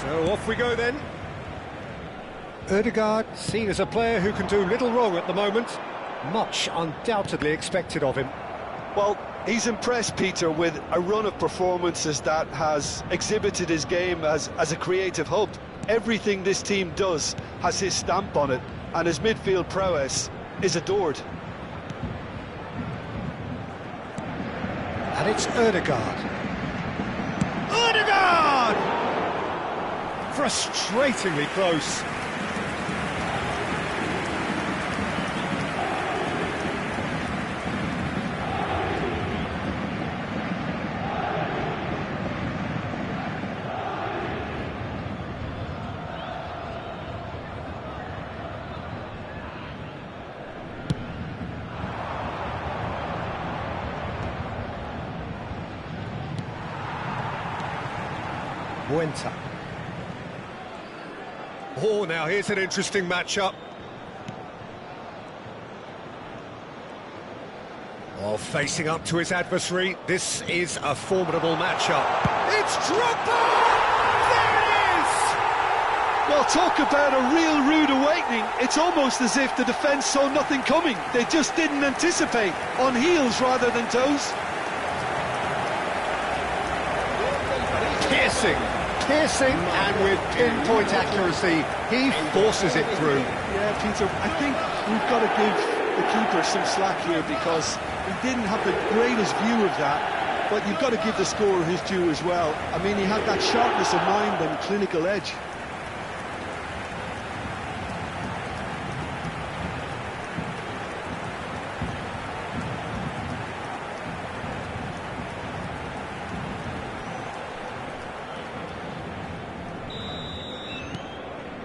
So off we go then. Ødegaard, seen as a player who can do little wrong at the moment. Much undoubtedly expected of him. Well, he's impressed, Peter, with a run of performances that has exhibited his game as a creative hub. Everything this team does has his stamp on it, and his midfield prowess is adored. And it's Ødegaard. Ødegaard! Frustratingly close. Muenta. Oh, now here's an interesting matchup. Oh, facing up to his adversary, this is a formidable matchup. It's Drogba! There it is! Well, talk about a real rude awakening. It's almost as if the defence saw nothing coming. They just didn't anticipate, on heels rather than toes. Piercing, and with pinpoint accuracy, he forces it through. Yeah, Peter, I think we've got to give the keeper some slack here because he didn't have the greatest view of that, but you've got to give the scorer his due as well. I mean, he had that sharpness of mind and clinical edge.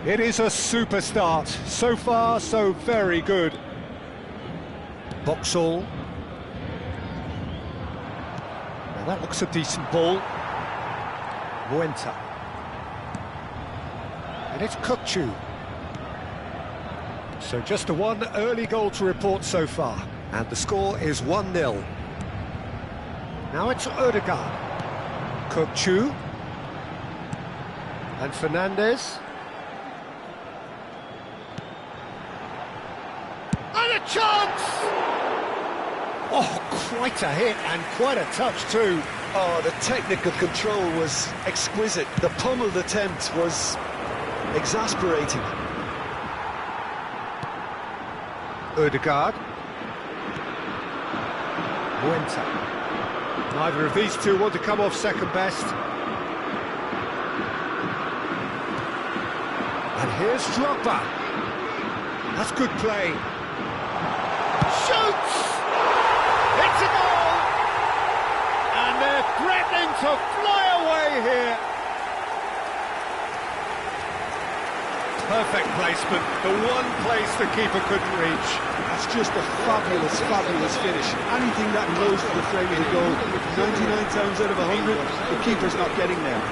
It is a super start. So far, so very good. Boxall. Now that looks a decent ball. Muenta. And it's Kukçu. So just the one early goal to report so far. And the score is 1-0. Now it's Ødegaard. Kukçu. And Fernandes. And a chance! Oh, quite a hit and quite a touch too. Oh, the technical control was exquisite. The pummeled attempt was exasperating. Ødegaard. Muenta. Neither of these two want to come off second best. And here's Drogba. That's good play. Shoots! It's a goal! And they're threatening to fly away here. Perfect placement, the one place the keeper couldn't reach. That's just a fabulous, fabulous finish. Anything that goes to the frame of the goal, 99 times out of 100, the keeper's not getting there.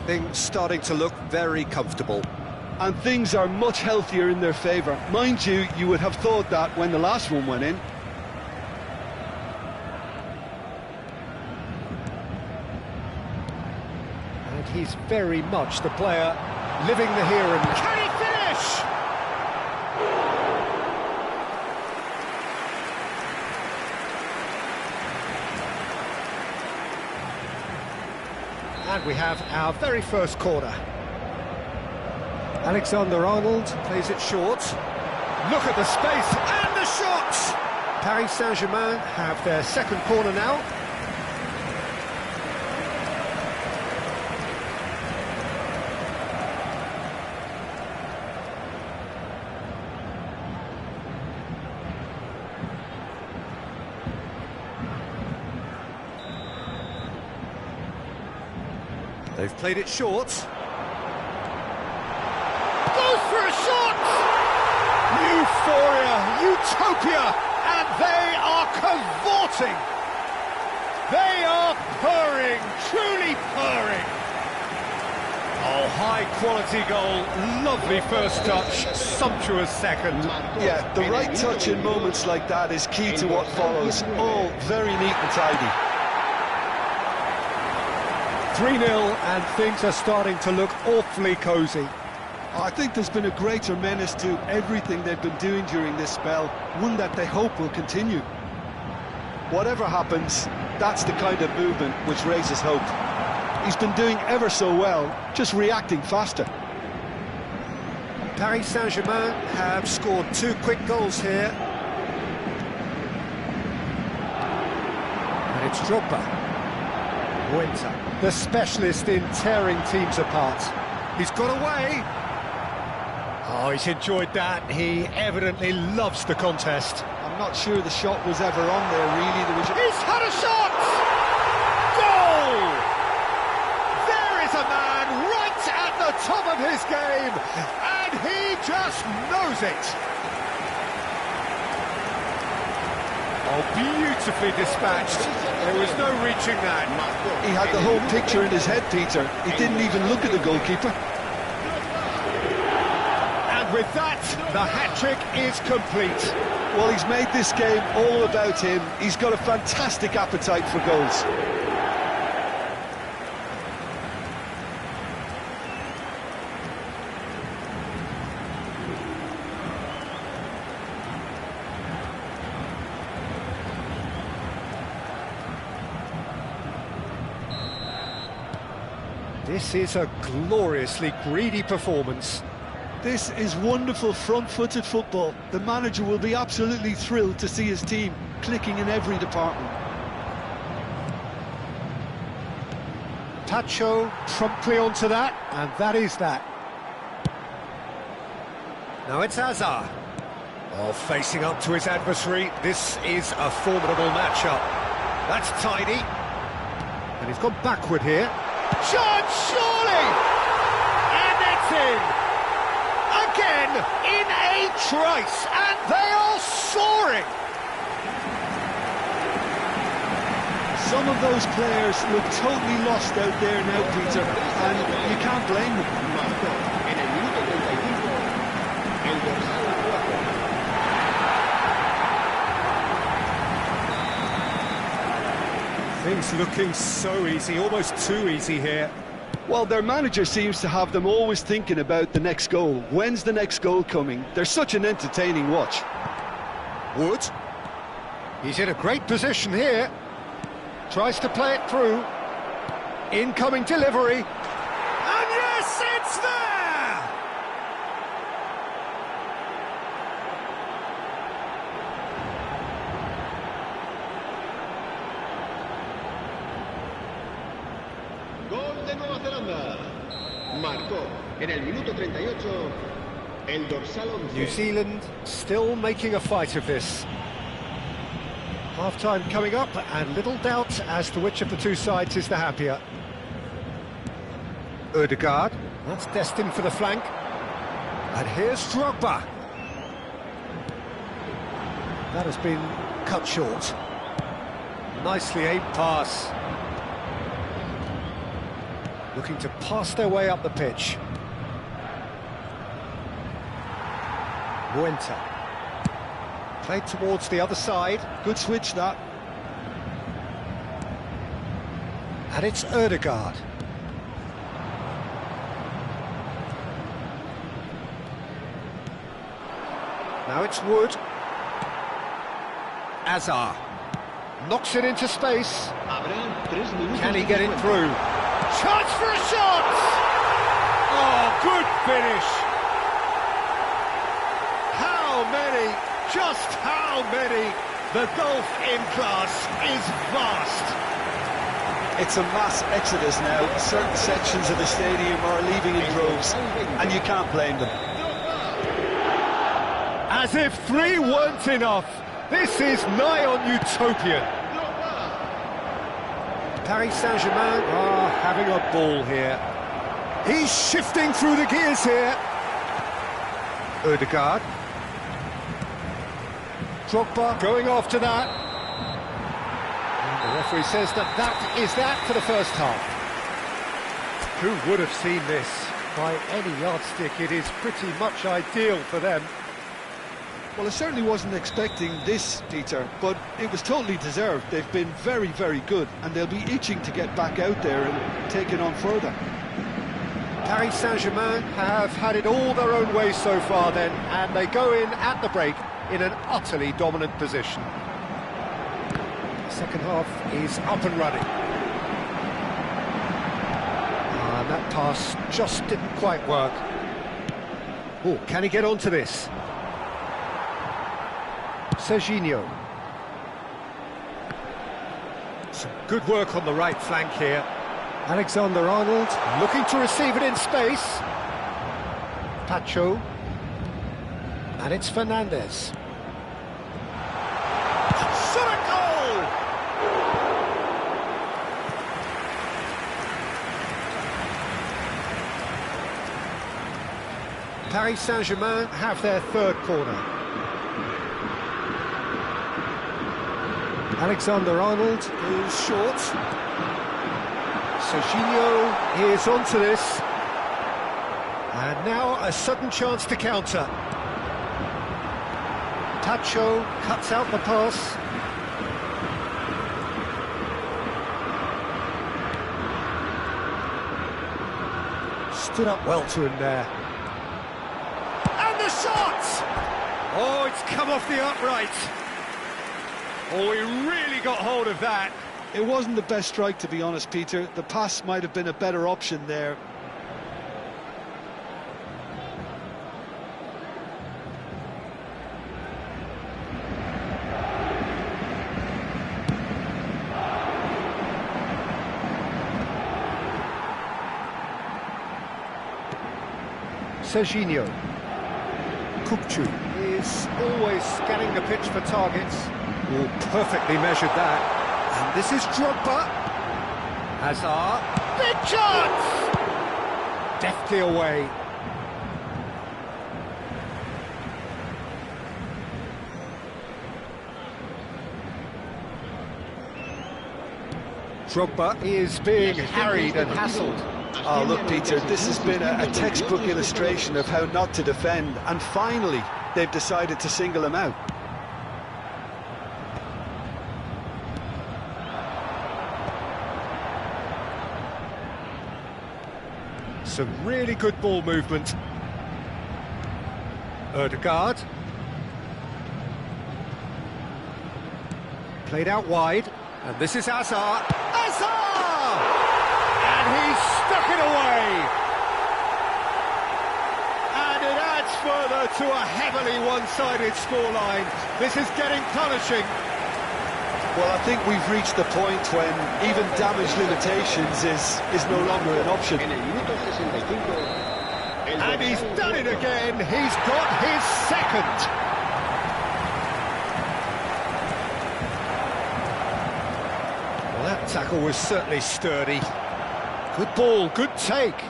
Things starting to look very comfortable. And things are much healthier in their favour. Mind you, you would have thought that when the last one went in. And he's very much the player living the here and now. Can he finish? And we have our very first corner. Alexander-Arnold plays it short. Look at the space and the shot! Paris Saint-Germain have their second corner now. They've played it short. Goes for a shot! Euphoria, utopia, and they are cavorting. They are purring, truly purring. Oh, high-quality goal, lovely first touch, sumptuous second. Yeah, the right touch in moments like that is key to what follows. All very neat and tidy. 3-0, and things are starting to look awfully cosy. I think there's been a greater menace to everything they've been doing during this spell, one that they hope will continue. Whatever happens, that's the kind of movement which raises hope. He's been doing ever so well, just reacting faster. Paris Saint-Germain have scored 2 quick goals here. And it's Drogba. Muenta, the specialist in tearing teams apart. He's got away. Oh, he's enjoyed that. He evidently loves the contest. I'm not sure the shot was ever on there, really. He's had a shot! Goal! There is a man right at the top of his game, and he just knows it. Oh, beautifully dispatched. There was no reaching that. He had the whole picture in his head, Peter. He didn't even look at the goalkeeper. And with that, the hat-trick is complete. Well, he's made this game all about him. He's got a fantastic appetite for goals. This is a gloriously greedy performance. This is wonderful front-footed football. The manager will be absolutely thrilled to see his team clicking in every department. Tacho promptly onto that, and that is that. Now it's Hazard. Oh, facing up to his adversary. This is a formidable matchup. That's tidy. And he's gone backward here. Chance, surely! And it's in! Again, in a trice, and they are soaring! Some of those players look totally lost out there now, Peter, and you can't blame them. Things looking so easy, almost too easy here. Well, their manager seems to have them always thinking about the next goal. When's the next goal coming? They're such an entertaining watch. Wood. He's in a great position here. Tries to play it through. Incoming delivery. And yes, it's there! Gol de Nueva Zelanda. Marcó en el minuto 38 el dorsal 11. New Zealand still making a fight of this. Half-time coming up, and little doubt as to which of the two sides is the happier. Ødegaard, that's destined for the flank. And here's Drogba. That has been cut short. Nicely aimed pass. Looking to pass their way up the pitch. Muenta. Played towards the other side. Good switch, that. And it's Ødegaard. Now it's Wood. Hazard. Knocks it into space. Can he get it through? Chance for a shot! Oh, good finish! How many? Just how many? The gulf in class is vast. It's a mass exodus now. Certain sections of the stadium are leaving in droves, and you can't blame them. As if 3 weren't enough, this is nigh on utopian. Paris Saint-Germain are having a ball here. He's shifting through the gears here. Ødegaard. Drogba going after that. And the referee says that is that for the first half. Who would have seen this? By any yardstick, it is pretty much ideal for them. Well, I certainly wasn't expecting this, Peter, but it was totally deserved. They've been very, very good, and they'll be itching to get back out there and take it on further. Paris Saint-Germain have had it all their own way so far then, and they go in at the break in an utterly dominant position. The second half is up and running. And that pass just didn't quite work. Oh, can he get onto this? Serginho. Some good work on the right flank here. Alexander-Arnold looking to receive it in space. Pacho. And it's Fernandez. Shot a goal! Paris Saint-Germain have their third corner. Alexander-Arnold is short. Serginho is onto this. And now a sudden chance to counter. Pacho cuts out the pass. Stood up well to him there. And the shot! Oh, it's come off the upright. Oh, he really got hold of that. It wasn't the best strike, to be honest, Peter. The pass might have been a better option there. Serginho. Kupchu is always scanning the pitch for targets. Oh, perfectly measured that. And this is Drogba. Hazard. Big chance! Deftly away. Drogba is being harried and hassled. Oh, look, Peter, this has been a textbook illustration of how not to defend, and finally they've decided to single him out. Some really good ball movement. Ødegaard. Played out wide, and this is Hazard. Hazard! And he's stuck it away! And it adds further to a heavily one-sided scoreline. This is getting punishing. Well, I think we've reached the point when even damage limitations is no longer an option. And he's done it again. He's got his second. Well, that tackle was certainly sturdy. Good ball, good take.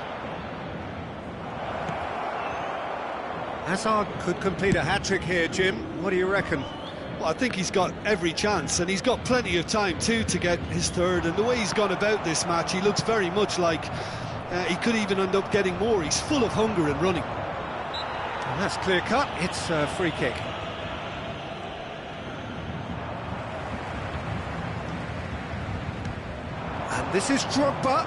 Hazard could complete a hat-trick here, Jim. What do you reckon? Well, I think he's got every chance, and he's got plenty of time too to get his third. And the way he's gone about this match, he looks very much like he could even end up getting more. He's full of hunger and running. And that's clear-cut. It's a free kick. And this is Drogba.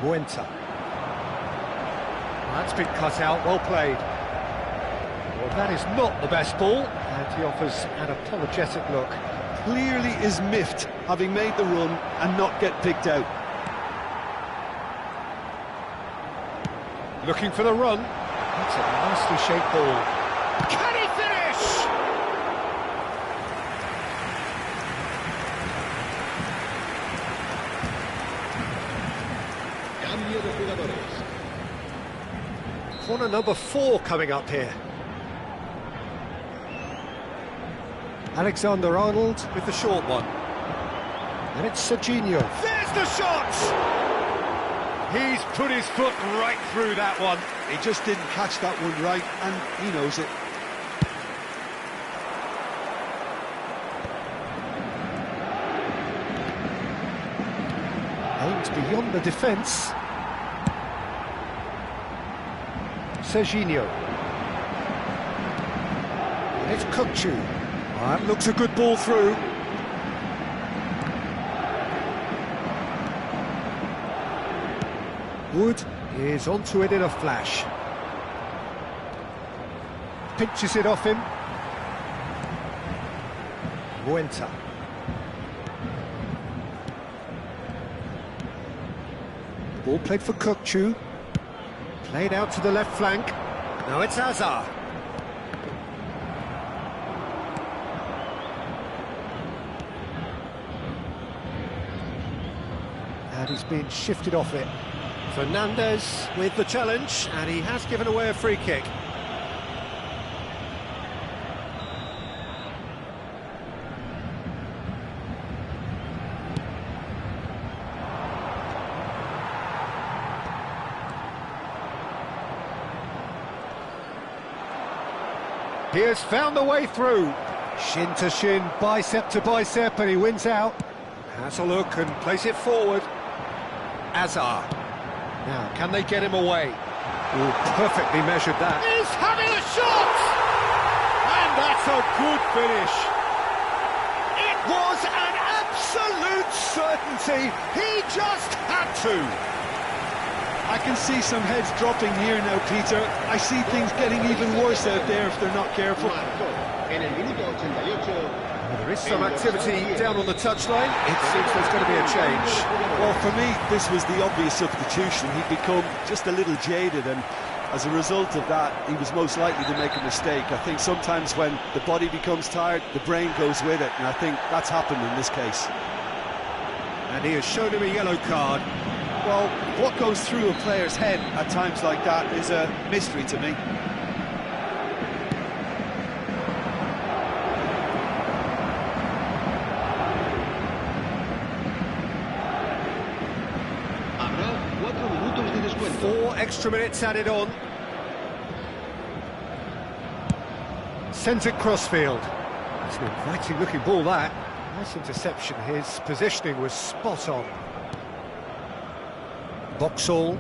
Muenta. That's been cut out, well played. Well, that is not the best ball, and he offers an apologetic look. Clearly is miffed, having made the run and not get picked out. Looking for the run. That's a nicely shaped ball. Can he finish? Cambio de jugadores. Corner number 4 coming up here. Alexander-Arnold with the short one. And it's Serginho. There's the shot! He's put his foot right through that one. He just didn't catch that one right, and he knows it. Aims beyond the defence. Serginho. And it's Kukçu. That looks a good ball through. Wood is onto it in a flash. Pinches it off him. Muenta. Ball played for Kukçu. Played out to the left flank. Now it's Hazard. And he's been shifted off it. Fernandez with the challenge, and he has given away a free kick. He has found the way through. Shin to shin, bicep to bicep, and he wins out. Has a look and plays it forward. Hazard. Now, can they get him away? Oh, perfectly measured that. He's having a shot! And that's a good finish. It was an absolute certainty. He just had to. I can see some heads dropping here now, Peter. I see things getting even worse out there if they're not careful. There is some activity down on the touchline. It seems there's going to be a change. Well, for me, this was the obvious substitution. He'd become just a little jaded, and as a result of that, he was most likely to make a mistake. I think sometimes when the body becomes tired, the brain goes with it, and I think that's happened in this case. And he has shown him a yellow card. Well, what goes through a player's head at times like that is a mystery to me. Four extra minutes added on. Sends it crossfield. It's an inviting looking ball, that. Nice interception. His positioning was spot on. Boxall.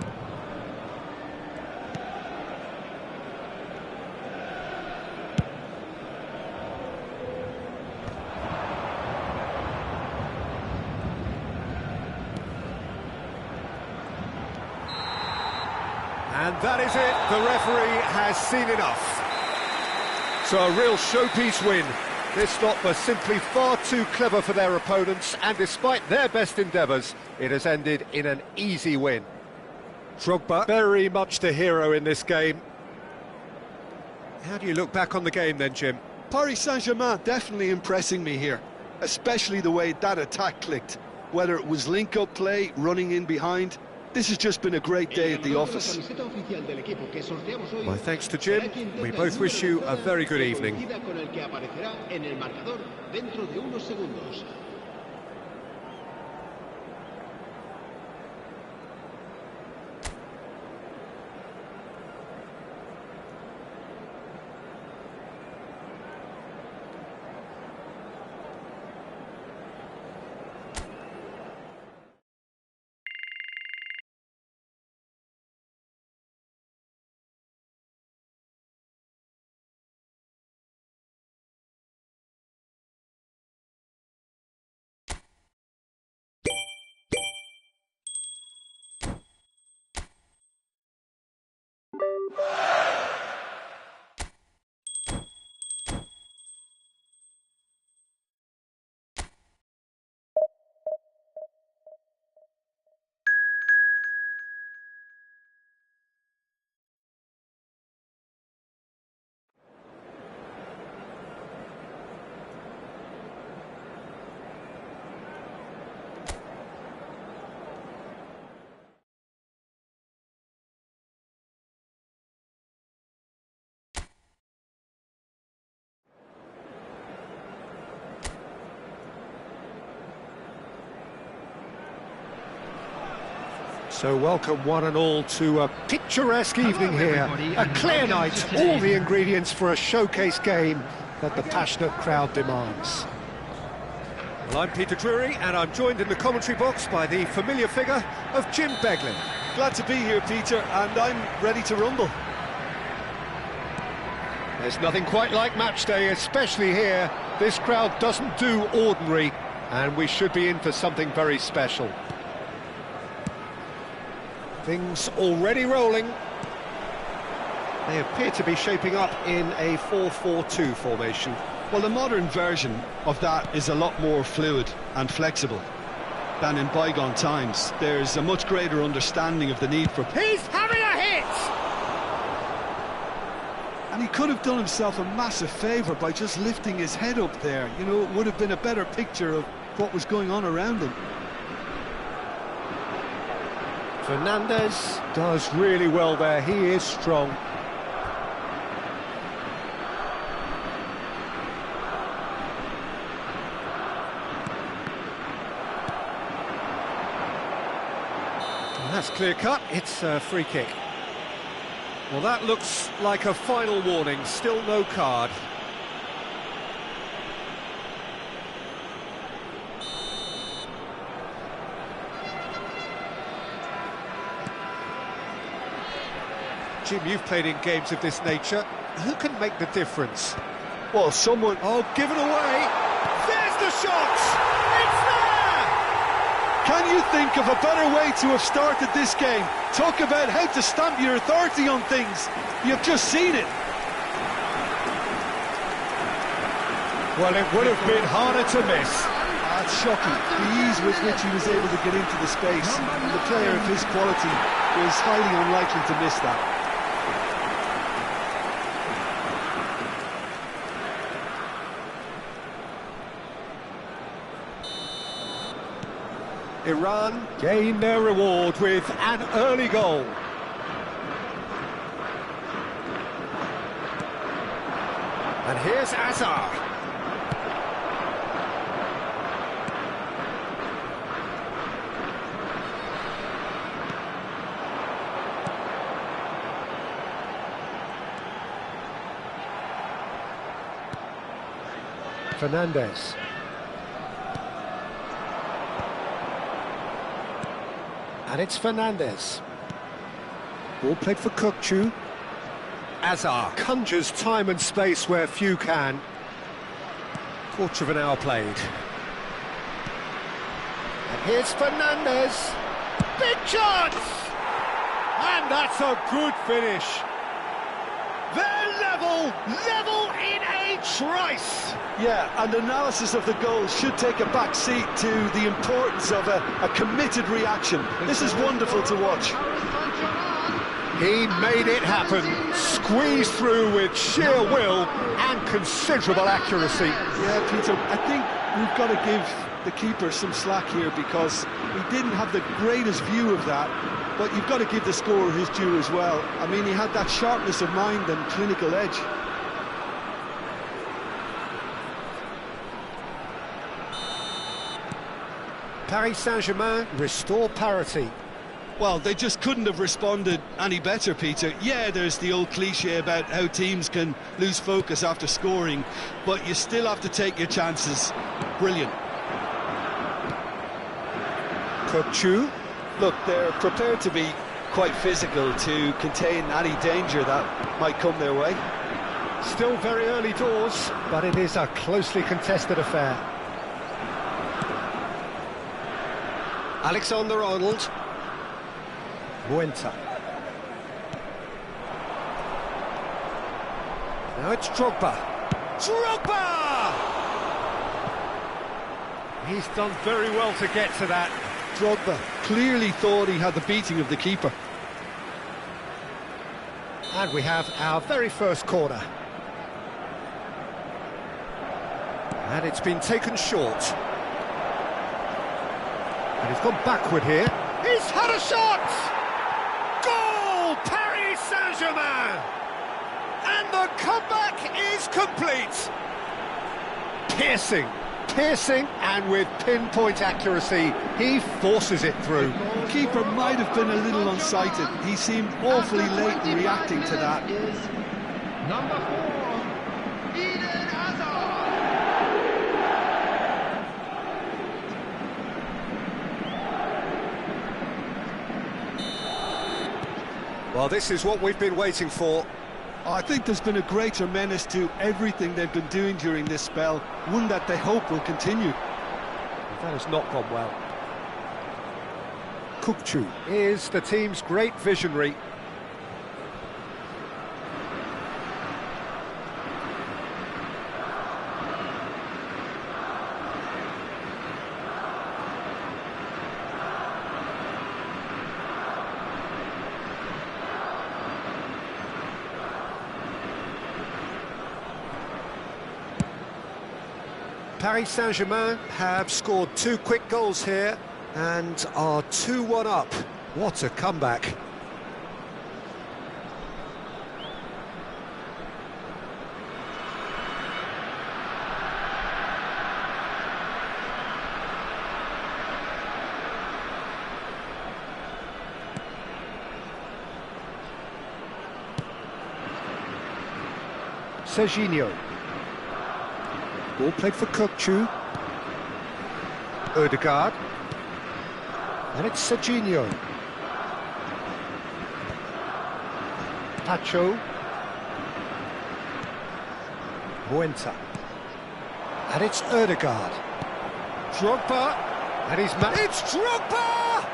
And that is it. The referee has seen enough. So a real showpiece win. This lot was simply far too clever for their opponents, and despite their best endeavours, it has ended in an easy win. Drogba, very much the hero in this game. How do you look back on the game then, Jim? Paris Saint-Germain definitely impressing me here, especially the way that attack clicked. Whether it was link-up play, running in behind, this has just been a great day at the office. My thanks to Jim. We both wish you a very good evening. So welcome one and all to a picturesque evening here. A clear night, all the ingredients for a showcase game that the passionate crowd demands. Well, I'm Peter Drury, and I'm joined in the commentary box by the familiar figure of Jim Beglin. Glad to be here, Peter, and I'm ready to rumble. There's nothing quite like match day, especially here. This crowd doesn't do ordinary, and we should be in for something very special. Things already rolling. They appear to be shaping up in a 4-4-2 formation. Well, the modern version of that is a lot more fluid and flexible than in bygone times. There's a much greater understanding of the need for... He's having a hit! And he could have done himself a massive favour by just lifting his head up there. You know, it would have been a better picture of what was going on around him. Fernandez does really well there. He is strong. And that's clear cut. It's a free kick. Well, that looks like a final warning. Still no card. Jim, you've played in games of this nature. Who can make the difference? Well, someone... Oh, given away! There's the shot! It's there! Can you think of a better way to have started this game? Talk about how to stamp your authority on things. You've just seen it. Well, it would have been harder to miss. That's shocking. The ease with which he was able to get into the space. And the player of his quality was highly unlikely to miss that. Iran gain their reward with an early goal. And here's Azar. Fernandez. And it's Fernandez. Ball played for Kukçu. Azar conjures time and space where few can. Quarter of an hour played. And here's Fernandez. Big chance! And that's a good finish. They're level in a trice. Yeah, and analysis of the goal should take a back seat to the importance of a committed reaction. This is wonderful to watch. He made it happen, squeezed through with sheer will and considerable accuracy. Yeah, Peter, I think we've got to give the keeper some slack here because he didn't have the greatest view of that, but you've got to give the scorer his due as well. I mean, he had that sharpness of mind and clinical edge. Paris Saint-Germain restore parity. Well, they just couldn't have responded any better, Peter. Yeah, there's the old cliche about how teams can lose focus after scoring, but you still have to take your chances. Brilliant. Kukçu. Look, they're prepared to be quite physical to contain any danger that might come their way. Still very early doors, but it is a closely contested affair. Alexander-Arnold. Muenta. Now it's Drogba. Drogba! He's done very well to get to that. Drogba clearly thought he had the beating of the keeper. And we have our very first corner. And it's been taken short. And he's gone backward here. He's had a shot! Goal! Paris Saint-Germain! And the comeback is complete. Piercing. Piercing and with pinpoint accuracy, he forces it through. The keeper might have been a little unsighted. He seemed awfully late in reacting to that. Number 4, Eden Hazard. Well, this is what we've been waiting for. I think there's been a greater menace to everything they've been doing during this spell, one that they hope will continue. That has not gone well. Kukçu is the team's great visionary. Paris Saint-Germain have scored 2 quick goals here and are 2-1 up. What a comeback. Serginho. Ball played for Kukçu. Ødegaard. And it's Serginho. Pacho. Muenta. And it's Ødegaard. Drogba. And he's... It's Drogba!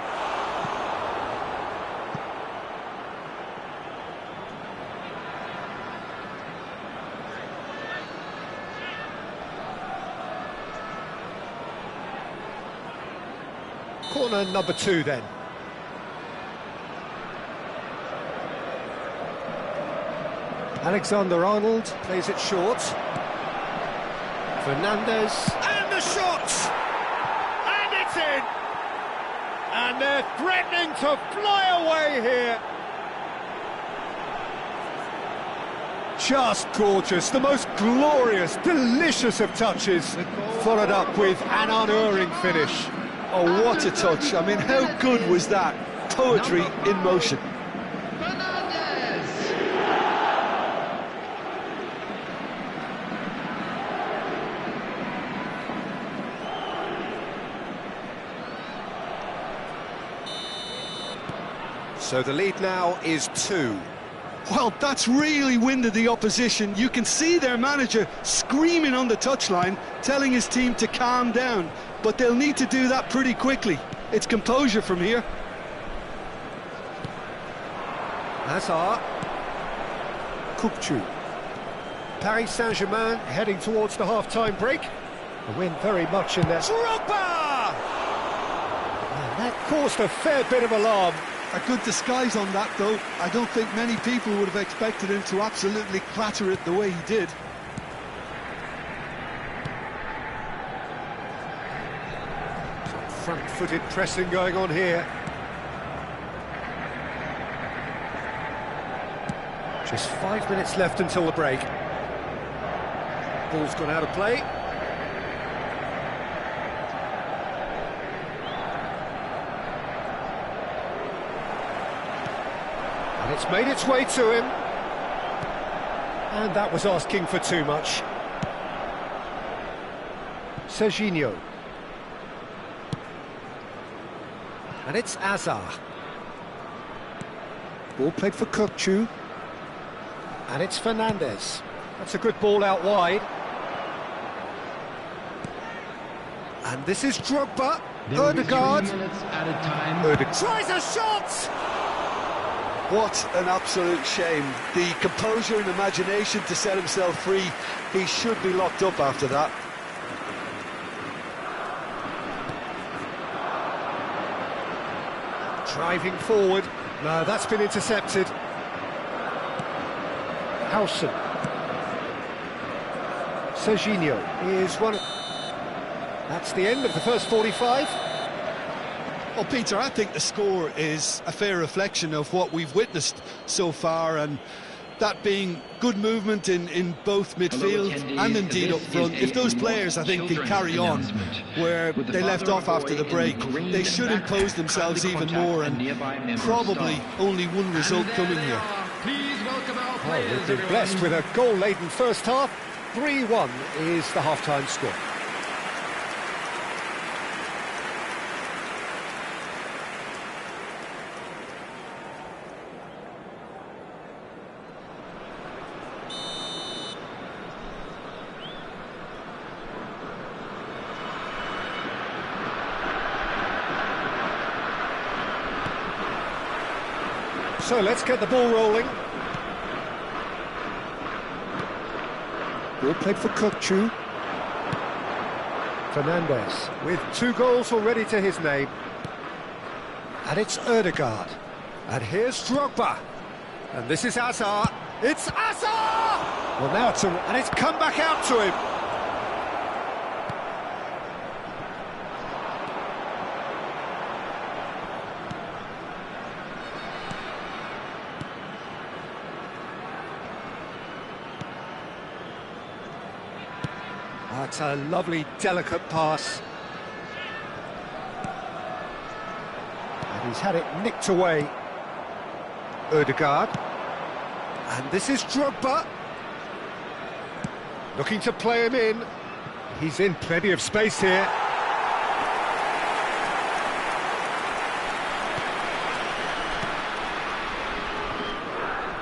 Corner number 2 then. Alexander-Arnold plays it short. Fernandez, and the shot! And it's in! And they're threatening to fly away here. Just gorgeous, the most glorious, delicious of touches, followed up with an unerring finish. Oh, what a touch. I mean, how good was that? Poetry in motion. So the lead now is 2. Well, that's really winded the opposition. You can see their manager screaming on the touchline, telling his team to calm down. But they'll need to do that pretty quickly. It's composure from here. Hazard. Kukçu. Paris Saint-Germain heading towards the half-time break. The win very much in there. Drogba! And that caused a fair bit of alarm. A good disguise on that, though. I don't think many people would have expected him to absolutely clatter it the way he did. Front-footed pressing going on here. Just 5 minutes left until the break. Ball's gone out of play. And it's made its way to him. And that was asking for too much. Serginho. And it's Hazard. Ball played for Kukçu. And it's Fernandez. That's a good ball out wide. And this is Drogba. Ødegaard. Ødegaard tries a shot! What an absolute shame. The composure and imagination to set himself free. He should be locked up after that. Driving forward. No, that's been intercepted. Howson. Serginho is one. That's the end of the first 45. Well, Peter, I think the score is a fair reflection of what we've witnessed so far, and that being good movement in both midfield and indeed up front. If those players, I think, can carry on where they left off after the break, they should impose themselves even more, and probably only one result coming here. Oh, we've been blessed with a goal-laden first half. 3-1 is the half-time score. So let's get the ball rolling. Good played for Kukçu. Fernandez with 2 goals already to his name. And it's Ødegaard. And here's Drogba. And this is Hazard. It's Hazard! Well, now and it's come back out to him. That's a lovely, delicate pass. And he's had it nicked away. Ødegaard. And this is Drogba. Looking to play him in. He's in plenty of space here.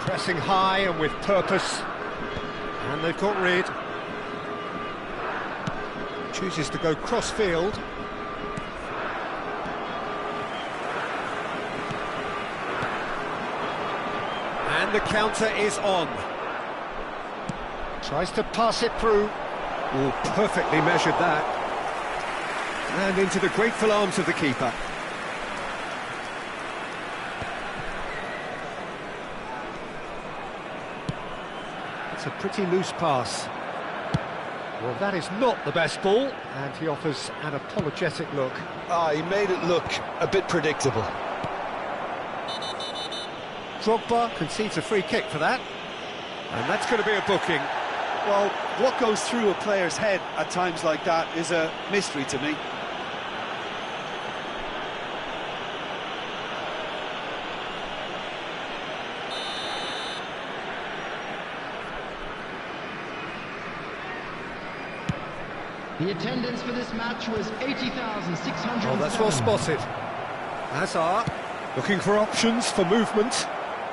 Pressing high and with purpose. And they've got rid. Chooses to go cross-field. And the counter is on. Tries to pass it through. Oh, perfectly measured that. And into the grateful arms of the keeper. It's a pretty loose pass. Well, that is not the best ball, and he offers an apologetic look. He made it look a bit predictable. Drogba concedes a free kick for that, and that's going to be a booking. Well, what goes through a player's head at times like that is a mystery to me. The attendance for this match was 80,600. Oh, that's well spotted. Hazard looking for options for movement.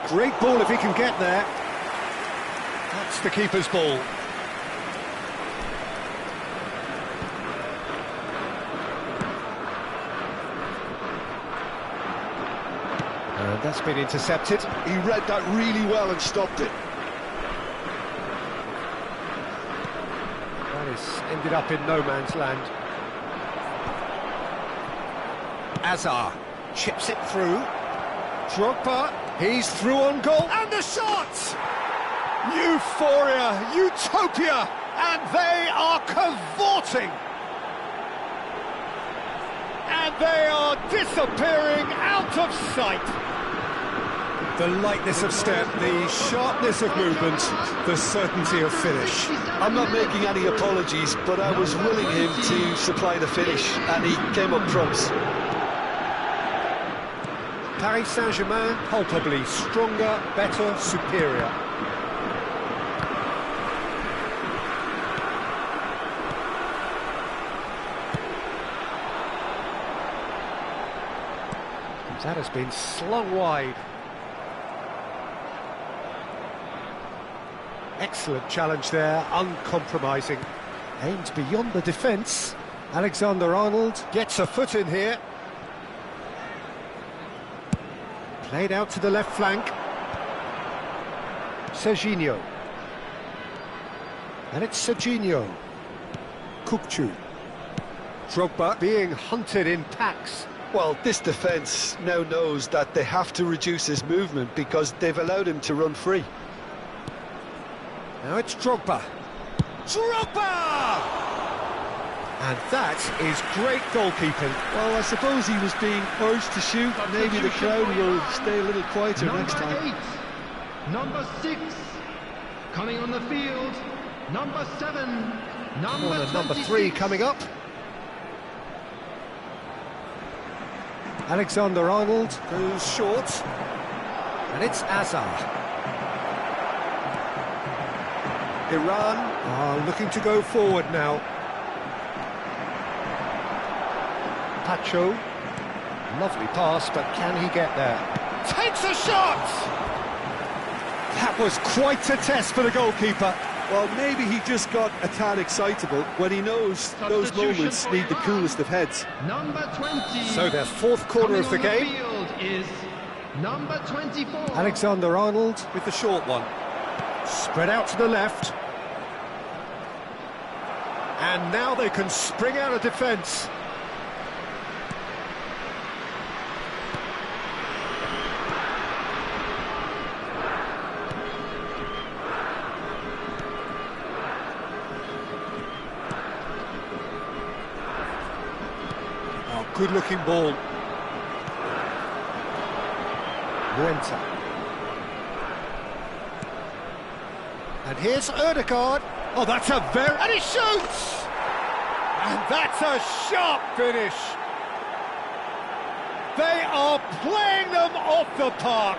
Great ball if he can get there. That's the keeper's ball. And that's been intercepted. He read that really well and stopped it. Ended up in no man's land. Hazard chips it through. Drogba, he's through on goal, and the shot! Euphoria, utopia, and they are cavorting. And they are disappearing out of sight. The lightness of step, the sharpness of movement, the certainty of finish. I'm not making any apologies, but I was willing him to supply the finish, and he came up trumps. Paris Saint-Germain, palpably stronger, better, superior. That has been slung wide. Excellent challenge there, uncompromising. Aimed beyond the defence. Alexander-Arnold gets a foot in here. Played out to the left flank. Serginho. And it's Serginho. Kukçu. Drogba being hunted in packs. Well, this defence now knows that they have to reduce his movement because they've allowed him to run free. Now it's Drogba. Drogba! And that is great goalkeeping. Well, I suppose he was being urged to shoot. Maybe the crowd will stay a little quieter next time. Number 6. Coming on the field, number 7, number 3 coming up. Alexander-Arnold goes short, and it's Azar. Iran are looking to go forward now. Pacho, lovely pass, but can he get there? Takes a shot! That was quite a test for the goalkeeper. Well, maybe he just got a tad excitable when he knows those moments need the coolest of heads. Number 20. So their fourth corner of the game. Field is number 24. Alexander-Arnold with the short one. Spread out to the left. And now they can spring out of defence. Oh, good-looking ball. Muenta. And here's Ødegaard. Oh, that's a very... And he shoots! And that's a sharp finish. They are playing them off the park.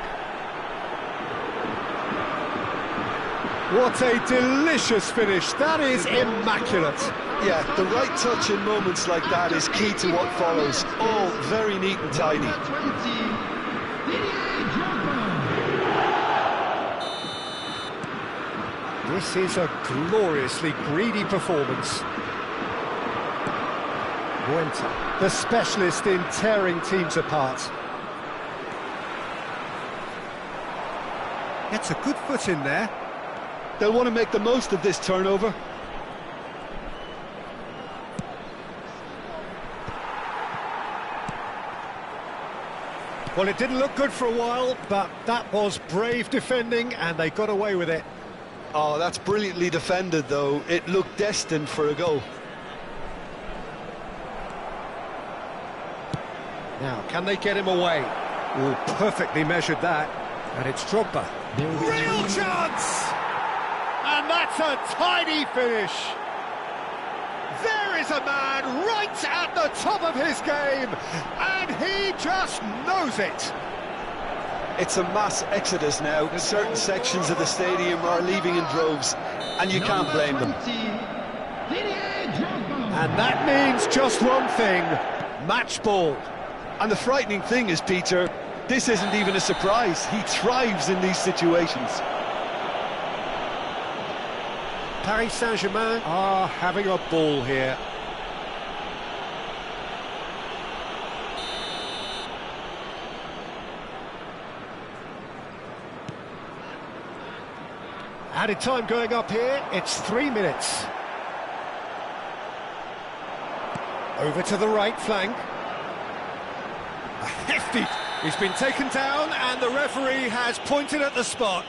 What a delicious finish. That is immaculate. Yeah, the right touch in moments like that is key to what follows. All very neat and tidy. Number 20, This is a gloriously greedy performance. Muenta, the specialist in tearing teams apart. Gets a good foot in there. They'll want to make the most of this turnover. Well, it didn't look good for a while, but that was brave defending, and they got away with it. Oh, that's brilliantly defended, though. It looked destined for a goal. Now, can they get him away? Oh, perfectly measured that. And it's Drogba. Real chance! And that's a tidy finish. There is a man right at the top of his game, and he just knows it. It's a mass exodus now. Certain sections of the stadium are leaving in droves, and you can't blame them. And that means just one thing, match ball. And the frightening thing is, Peter, this isn't even a surprise. He thrives in these situations. Paris Saint-Germain are having a ball here. Added time going up here, it's 3 minutes. Over to the right flank. A hefty... He's been taken down and the referee has pointed at the spot.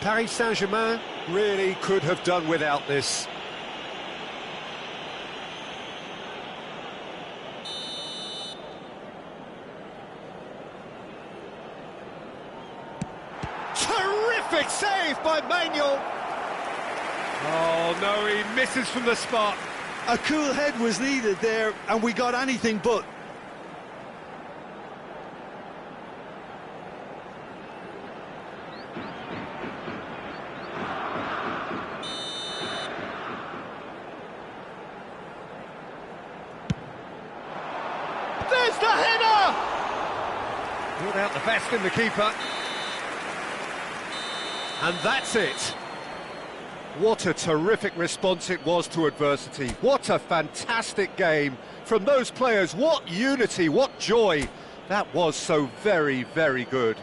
Paris Saint-Germain really could have done without this. Terrific save by Manuel. Oh no, he misses from the spot. A cool head was needed there, and we got anything but. There's the header! Brought out the best in the keeper. And that's it. What a terrific response it was to adversity. What a fantastic game from those players. What unity, what joy. That was so very, very good.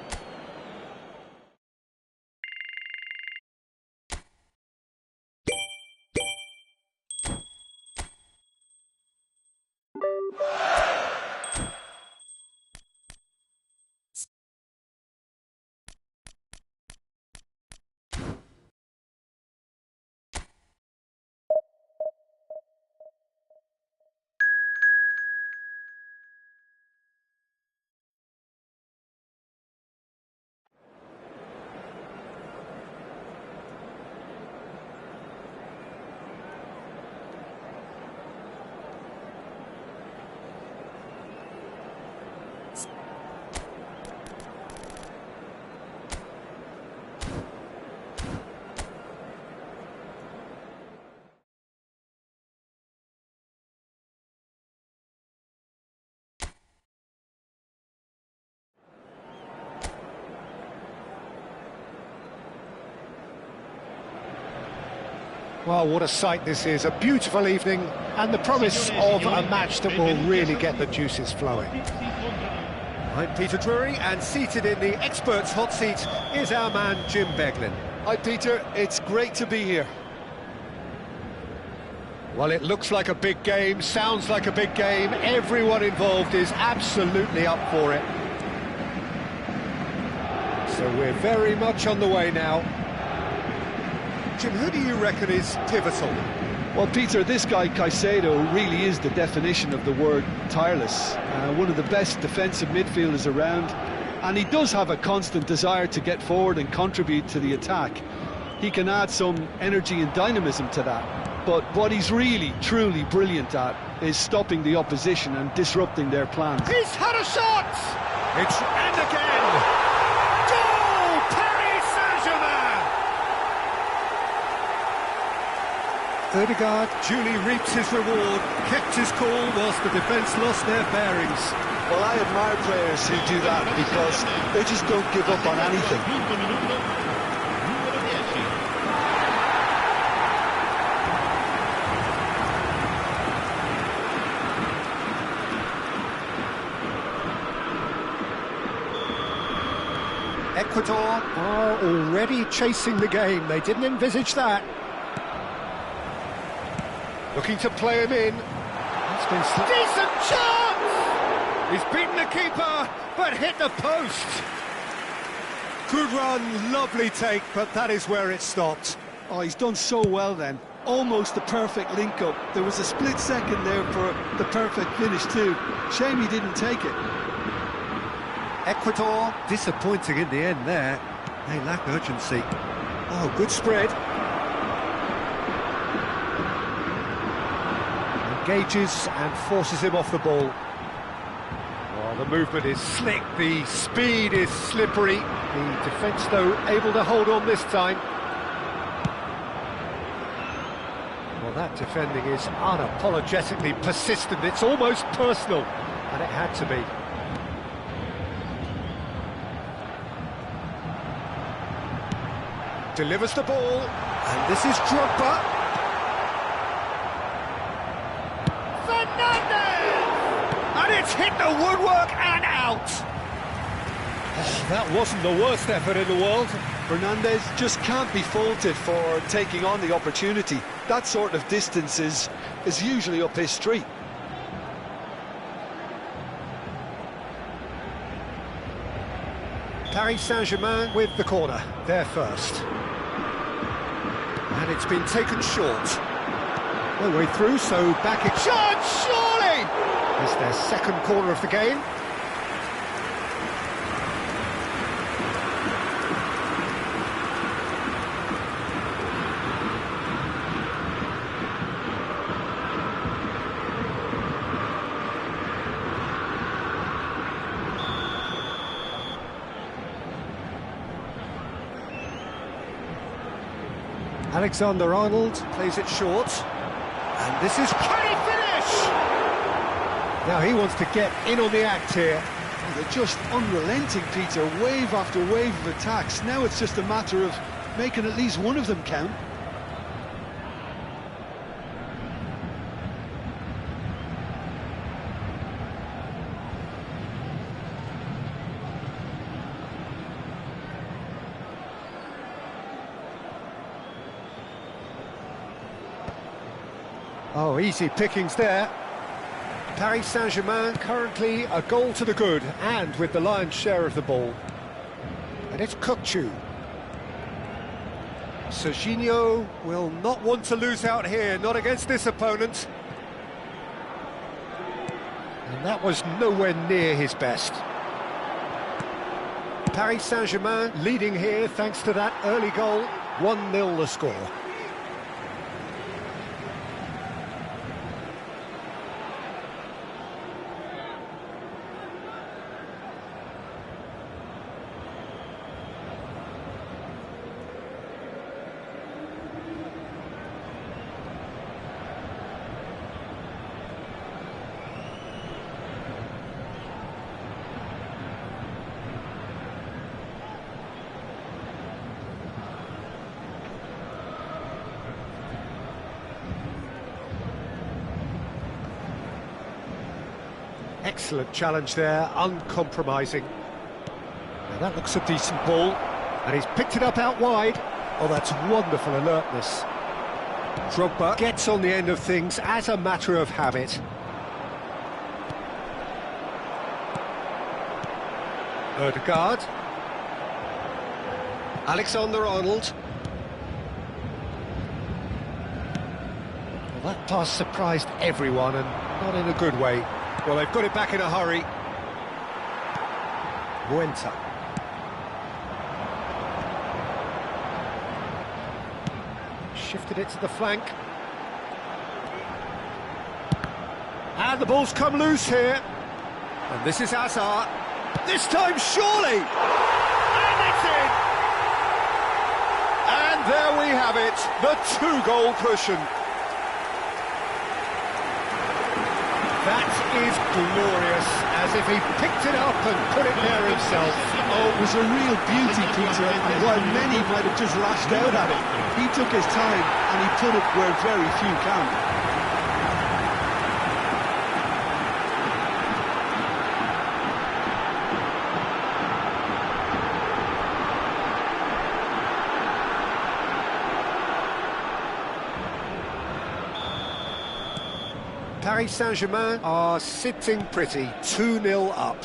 Well, what a sight this is, a beautiful evening and the promise of a match that will really get the juices flowing. I'm Peter Drury, and seated in the experts' hot seat is our man Jim Beglin. Hi Peter, it's great to be here. Well, it looks like a big game, sounds like a big game, everyone involved is absolutely up for it. So we're very much on the way now. Jim, who do you reckon is pivotal? Well, Peter, this guy Caicedo really is the definition of the word tireless. One of the best defensive midfielders around, and he does have a constant desire to get forward and contribute to the attack. He can add some energy and dynamism to that, but what he's really, truly brilliant at is stopping the opposition and disrupting their plans. He's had a shot! And again! Goal! Paris Saint-Germain! Odegaard duly reaps his reward, kept his cool whilst the defence lost their bearings. Well, I admire players who do that because they just don't give up on anything. Ecuador are already chasing the game. They didn't envisage that. Looking to play him in. It's been decent chance! He's beaten the keeper, but hit the post. Good run, lovely take, but that is where it stopped. Oh, he's done so well then. Almost the perfect link-up. There was a split second there for the perfect finish too. Shame he didn't take it. Ecuador disappointing in the end there. They lack urgency. Oh, good spread. Engages and forces him off the ball. Oh, the movement is slick, the speed is slippery. The defence, though, able to hold on this time. Well, that defending is unapologetically persistent. It's almost personal, and it had to be. Delivers the ball, and this is Drogba. Fernandez! And it's hit the woodwork and out. Oh, that wasn't the worst effort in the world. Fernandez just can't be faulted for taking on the opportunity. That sort of distance is usually up his street. Paris Saint-Germain with the corner, there first. And it's been taken short. No way through, so back it... Shot, surely! It's their second corner of the game. Alexander-Arnold plays it short, and this is... Can he finish? Now he wants to get in on the act here. They're just unrelenting, Peter, wave after wave of attacks. Now it's just a matter of making at least one of them count. Oh, easy pickings there. Paris Saint-Germain currently a goal to the good, and with the lion's share of the ball. And it's Kukçu. Serginho will not want to lose out here, not against this opponent. And that was nowhere near his best. Paris Saint-Germain leading here thanks to that early goal. 1-0 the score. Excellent challenge there, uncompromising. Now that looks a decent ball, and he's picked it up out wide. Oh, that's wonderful alertness. Drogba gets on the end of things as a matter of habit. Ødegaard. Alexander-Arnold. Well, that pass surprised everyone, and not in a good way. Well, they've got it back in a hurry. Muenta. Shifted it to the flank. And the ball's come loose here. And this is Hazard. This time, surely! And it's in! And there we have it, the two-goal cushion. That is glorious, as if he picked it up and put it there himself. Oh, it was a real beauty, Peter, and while many might have just lashed out at it, he took his time and he put it where very few can. Paris Saint-Germain are sitting pretty, 2-0 up.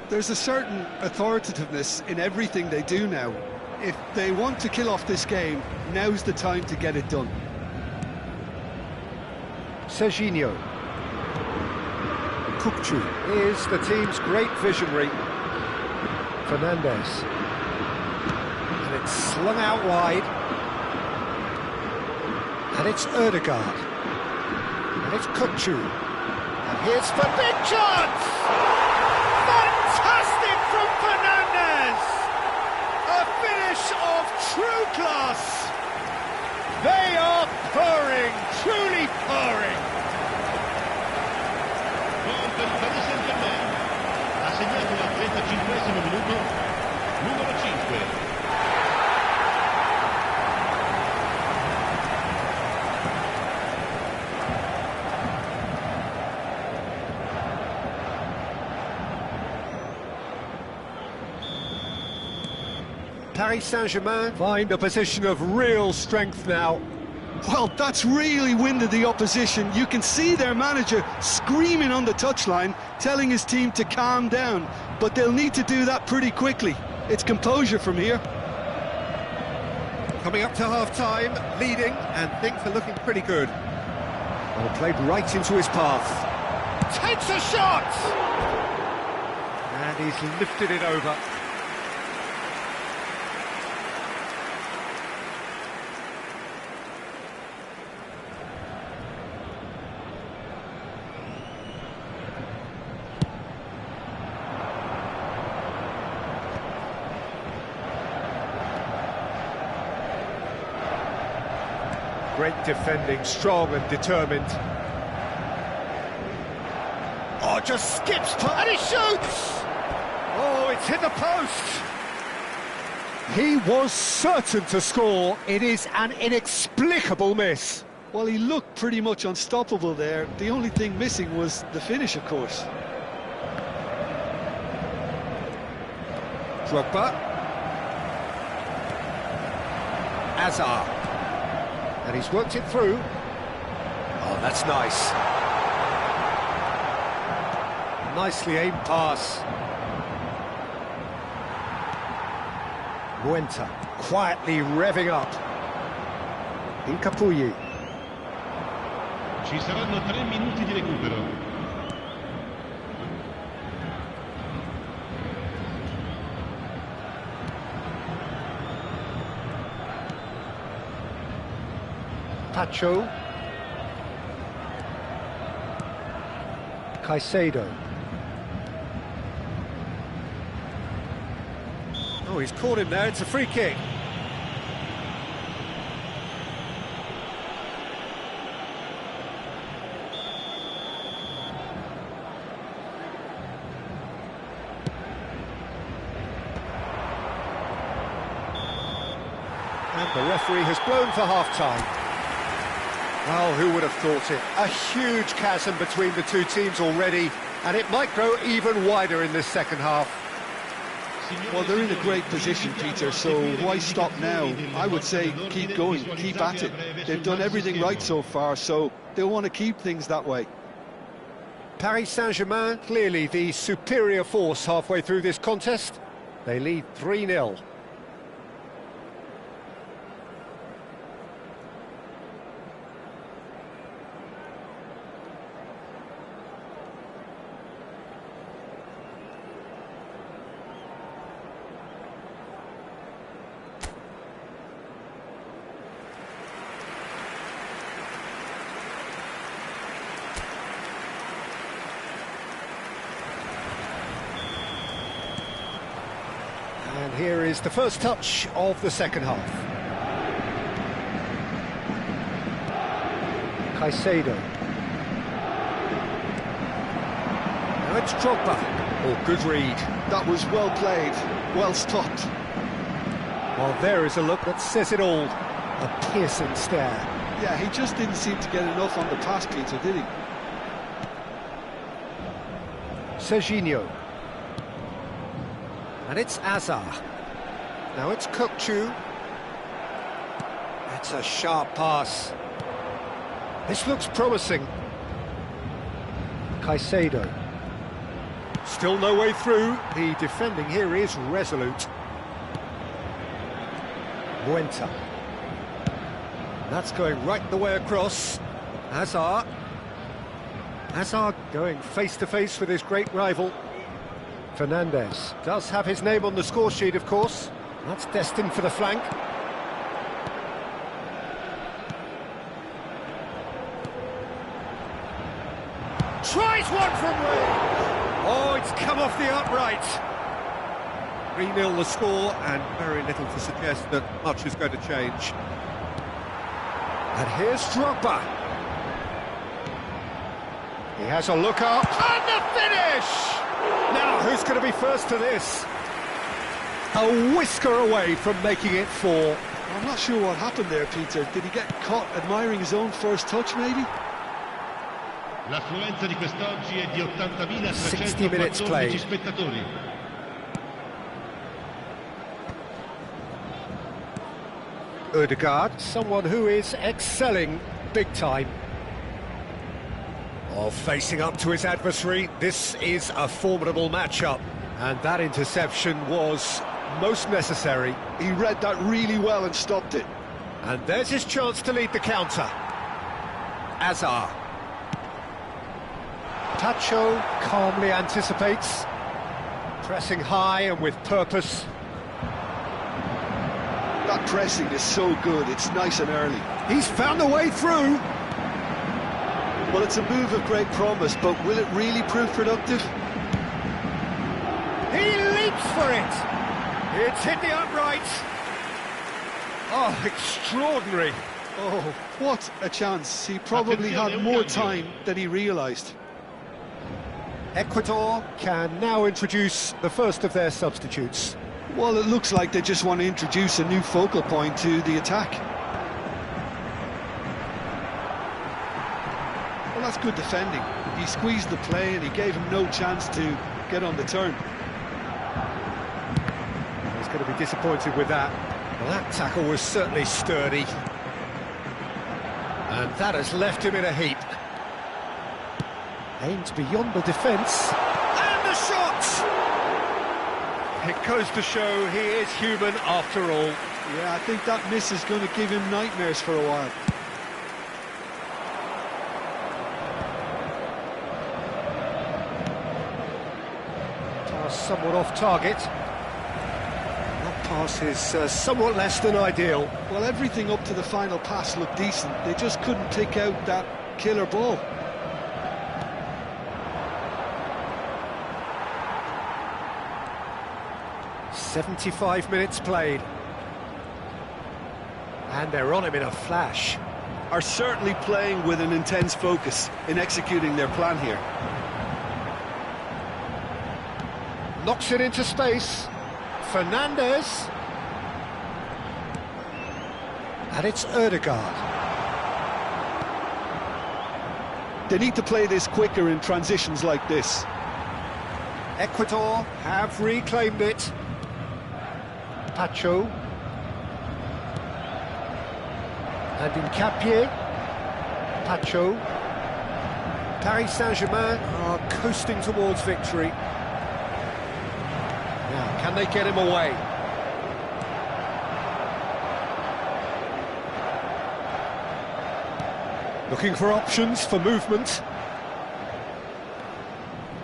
There's a certain authoritativeness in everything they do now. If they want to kill off this game, now's the time to get it done. Serginho. Kukçu is the team's great visionary. Fernandes. And it's slung out wide. And it's Ødegaard. And it's Kukçu. And here's for big chance! Fantastic from Fernandes! A finish of true class! They are purring, truly purring! Gol del Paris Saint-Germain. Ha segnato al 35esimo minuto, numero 5. Paris Saint-Germain find a position of real strength now. Well, that's really winded the opposition. You can see their manager screaming on the touchline, telling his team to calm down. But they'll need to do that pretty quickly. It's composure from here. Coming up to half-time, leading, and things are looking pretty good. Well, played right into his path. Takes a shot! And he's lifted it over. Great defending, strong and determined. Oh, just skips and he shoots! Oh, it's hit the post! He was certain to score. It is an inexplicable miss. Well, he looked pretty much unstoppable there. The only thing missing was the finish, of course. Drogba. Hazard. And he's worked it through. Oh, that's nice. Nicely aimed pass. Muenta, quietly revving up. Incapulli. Ci saranno 3 minuti di recupero. Pacho. Caicedo. Oh, he's caught him there, it's a free kick. And the referee has blown for half-time. Well, who would have thought it? A huge chasm between the two teams already, And it might grow even wider in this second half. Well, they're in a great position, Peter, so why stop now? I would say keep going, keep at it. They've done everything right so far, so they'll want to keep things that way. Paris Saint-Germain, clearly the superior force halfway through this contest. They lead 3-0. And here is the first touch of the second half. Caicedo. Now it's Drogba. Oh, good read. That was well played, well stopped. Well, there is a look that says it all. A piercing stare. Yeah, he just didn't seem to get enough on the pass, Peter, did he? Serginho. And it's Azar. Now it's Kökçü. That's a sharp pass. This looks promising. Caicedo. Still no way through. The defending here is resolute. Muenta. That's going right the way across. Hazard. Hazard going face-to-face with his great rival. Fernandes does have his name on the score sheet, of course. That's destined for the flank. Tries one from range. Oh, it's come off the upright. 3-0 the score, and very little to suggest that much is going to change. And here's Drogba. He has a look up, and the finish! Now, who's going to be first to this? A whisker away from making it 4. I'm not sure what happened there, Peter. Did he get caught admiring his own first touch, maybe? L'affluenza di quest'oggi è di 60 minutes played. spettatori. Ødegaard, someone who is excelling big time. Oh, facing up to his adversary, this is a formidable matchup. And that interception was most necessary. He read that really well and stopped it. And there's his chance to lead the counter. Azar. Tacho calmly anticipates. Pressing high and with purpose. That pressing is so good, it's nice and early. He's found a way through. Well, it's a move of great promise, but will it really prove productive? He leaps for it. It's hit the upright. Oh, extraordinary. Oh, what a chance. He probably had more time than he realised. Ecuador can now introduce the first of their substitutes. Well, it looks like they just want to introduce a new focal point to the attack. Well, that's good defending. He squeezed the play and he gave him no chance to get on the turn. He's going to be disappointed with that. Well, that tackle was certainly sturdy. And that has left him in a heap. Aimed beyond the defence. And the shot! It goes to show he is human after all. Yeah, I think that miss is going to give him nightmares for a while. Pass somewhat off target. That pass is somewhat less than ideal. Well, everything up to the final pass looked decent. They just couldn't pick out that killer ball. "75 minutes played. And they're on him in a flash. Are certainly playing with an intense focus in executing their plan here. Knocks it into space. Fernandes. And it's Ødegaard. They need to play this quicker in transitions like this. Ecuador have reclaimed it. Pacho. And Hincapié. Pacho. Paris Saint-Germain are coasting towards victory. Now, can they get him away? Looking for options for movement.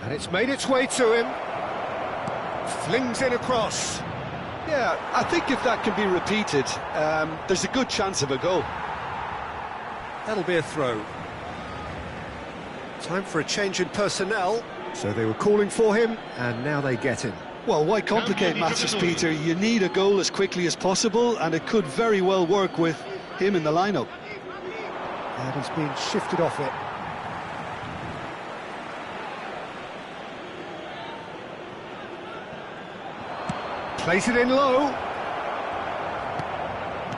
And it's made its way to him. Flings it across. Yeah, I think if that can be repeated, there's a good chance of a goal. That'll be a throw. Time for a change in personnel. So they were calling for him, and now they get him. Well, why complicate matters, Peter? You need a goal as quickly as possible, and it could very well work with him in the lineup. And he's being shifted off it. Plays it in low.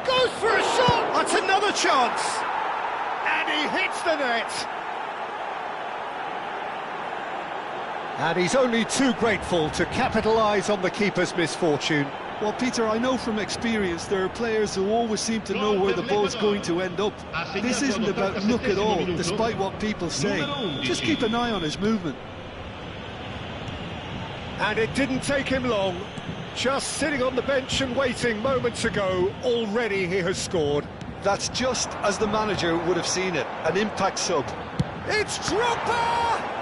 Goes for a shot! That's another chance! And he hits the net! And he's only too grateful to capitalise on the keeper's misfortune. Well, Peter, I know from experience there are players who always seem to know where the ball's going to end up. This isn't about luck at all, despite what people say. Just keep an eye on his movement. And it didn't take him long. Just sitting on the bench and waiting moments ago, already he has scored. That's just as the manager would have seen it, an impact sub. It's Drogba!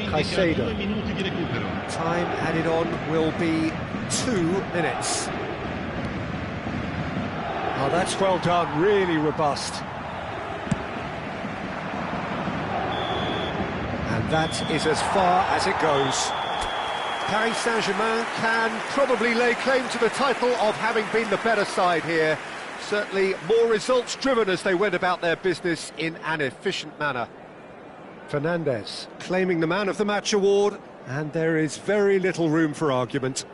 Caicedo. Time added on will be 2 minutes. Oh, that's well done, really robust. And that is as far as it goes. Paris Saint-Germain can probably lay claim to the title of having been the better side here. Certainly more results-driven as they went about their business in an efficient manner. Fernandez claiming the Man of the Match award, and there is very little room for argument.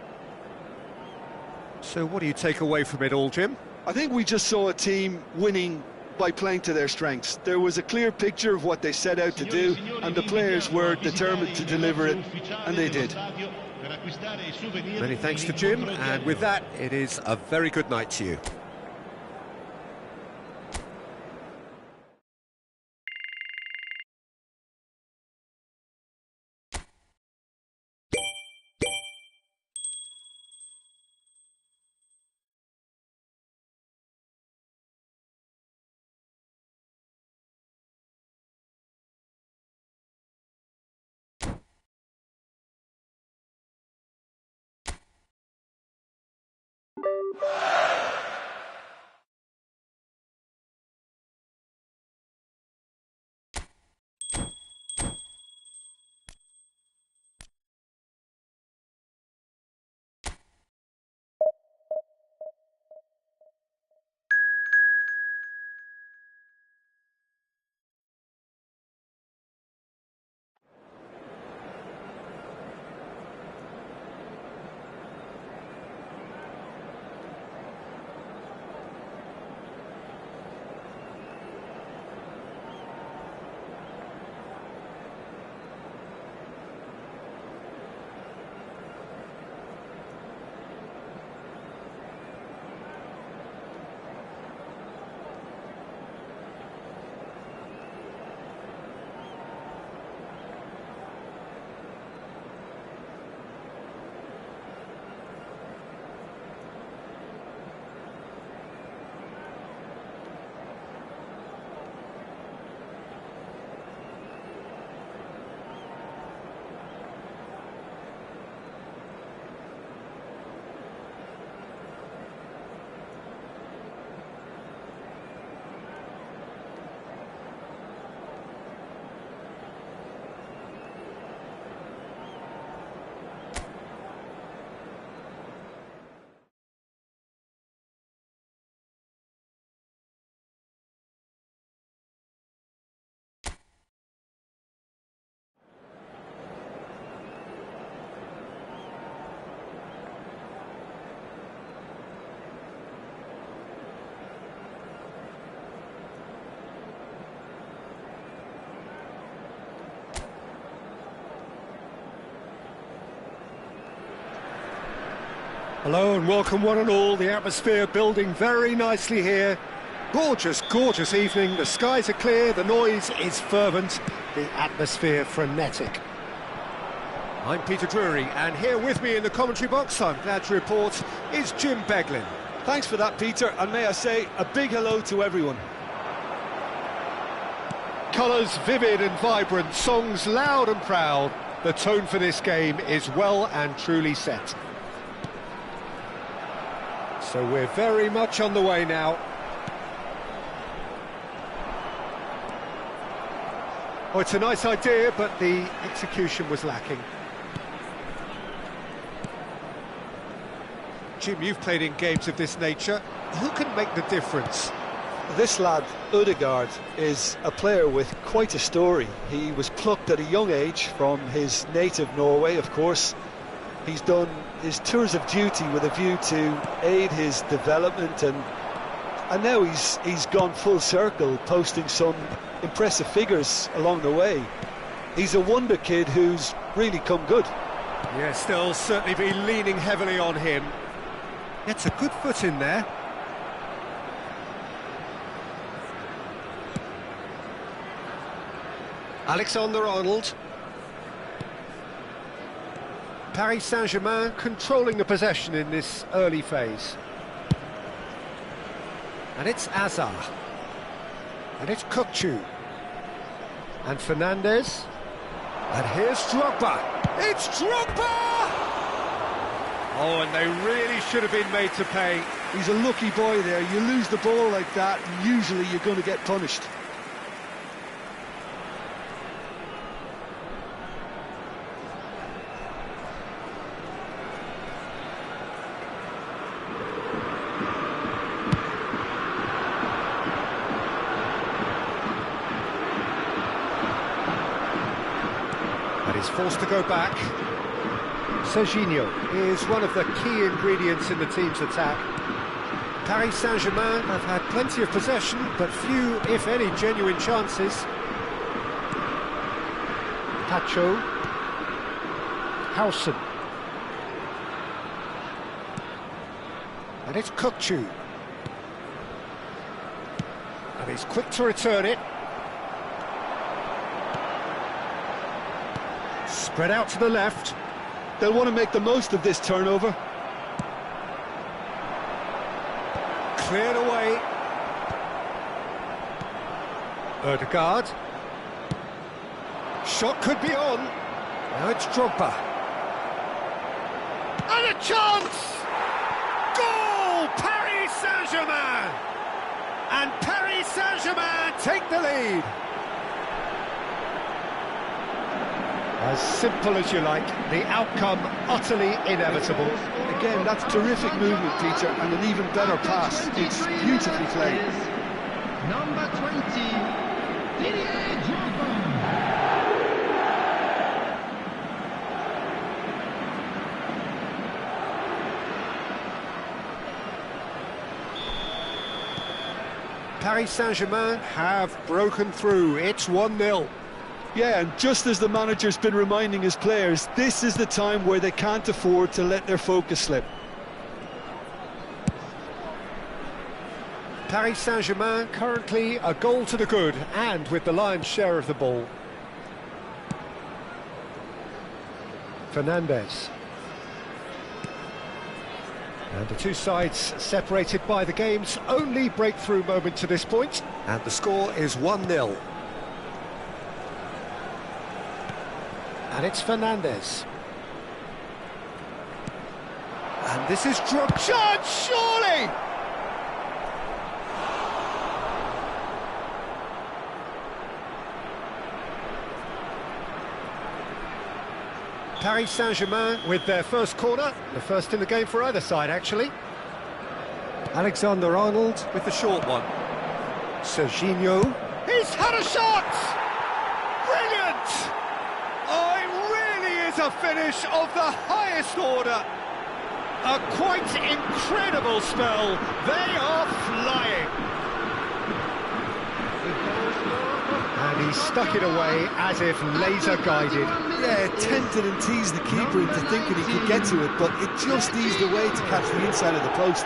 So what do you take away from it all, Jim? I think we just saw a team winning by playing to their strengths. There was a clear picture of what they set out to do, and the players were determined to deliver it, and they did. Many thanks to Jim, and with that, it is a very good night to you. Hello and welcome one and all. The atmosphere building very nicely here. Gorgeous, gorgeous evening. The skies are clear, the noise is fervent, the atmosphere frenetic. I'm Peter Drury, and here with me in the commentary box, I'm glad to report, is Jim Beglin. Thanks for that, Peter, and may I say a big hello to everyone. Colours vivid and vibrant, songs loud and proud. The tone for this game is well and truly set. So we're very much on the way now. Oh, it's a nice idea, but the execution was lacking. Jim, you've played in games of this nature. Who can make the difference? This lad, Ødegaard, is a player with quite a story. He was plucked at a young age from his native Norway, of course. He's done his tours of duty with a view to aid his development, and now he's gone full circle, posting some impressive figures along the way. He's a wonder kid who's really come good. Yes, they'll certainly be leaning heavily on him. It's a good foot in there. Alexander-Arnold. Paris Saint-Germain controlling the possession in this early phase. And it's Hazard. And it's Kukçu. And Fernandes. And here's Drogba. It's Drogba! Oh, and they really should have been made to pay. He's a lucky boy there. You lose the ball like that, and usually you're going to get punished. And he's forced to go back. Serginho is one of the key ingredients in the team's attack. Paris Saint-Germain have had plenty of possession, but few, if any, genuine chances. Pacho. Howson. And it's Kukçu. And he's quick to return it. Spread out to the left. They'll want to make the most of this turnover. Cleared away. Ødegaard. Shot could be on. Now it's Drogba. And a chance! Goal! Paris Saint-Germain! And Paris Saint-Germain take the lead. As simple as you like, the outcome utterly inevitable. Again, that's terrific movement, Peter, and an even better pass. It's beautifully played. Number 20, Didier Drogba. Paris Saint-Germain have broken through. It's 1-0. Yeah, and just as the manager's been reminding his players, this is the time where they can't afford to let their focus slip. Paris Saint-Germain currently a goal to the good, and with the lion's share of the ball. Fernandes. And the two sides separated by the game's only breakthrough moment to this point, and the score is 1-0. And it's Fernandes. And this is Drogba, surely! Paris Saint-Germain with their first corner, the first in the game for either side, actually. Alexander-Arnold with the short one. Serginho. He's had a shot! Brilliant! Oh, it really is a finish of the highest order. A quite incredible spell. They are flying. And he stuck it away as if laser-guided. Yeah, it tempted and teased the keeper into thinking he could get to it, but it just eased away to catch the inside of the post.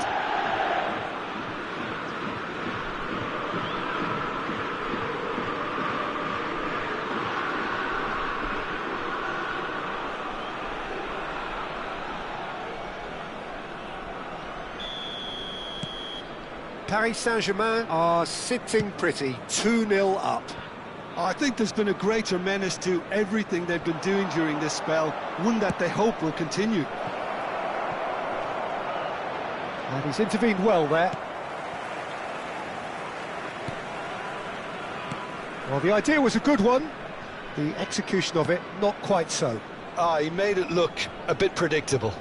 Paris Saint-Germain are sitting pretty, 2-0 up. I think there's been a greater menace to everything they've been doing during this spell, one that they hope will continue. And he's intervened well there. Well, the idea was a good one. The execution of it, not quite so. He made it look a bit predictable.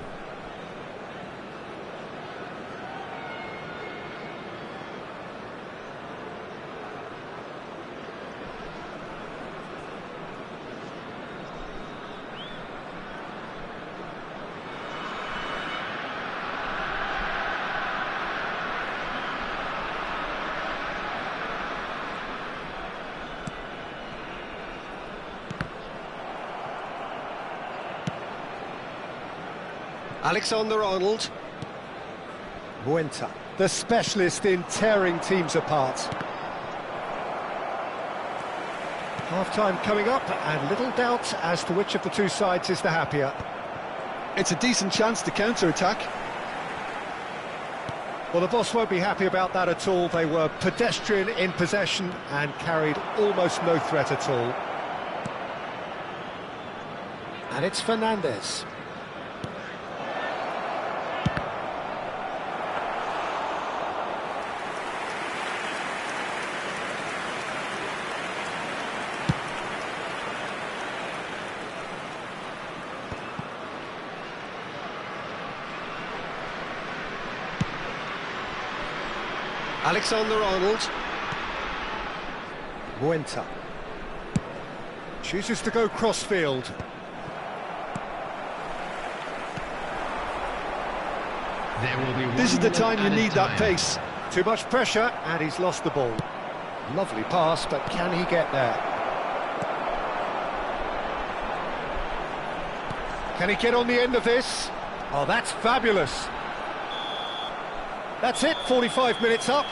Alexander-Arnold. Muenta, the specialist in tearing teams apart. Half-time coming up, and little doubt as to which of the two sides is the happier. It's a decent chance to counter-attack. Well, the boss won't be happy about that at all. They were pedestrian in possession and carried almost no threat at all. And it's Fernandes. Alexander-Arnold. Muenta. Chooses to go cross-field. This is the time you need that pace. Too much pressure, and he's lost the ball. Lovely pass, but can he get there? Can he get on the end of this? Oh, that's fabulous. That's it, 45 minutes up.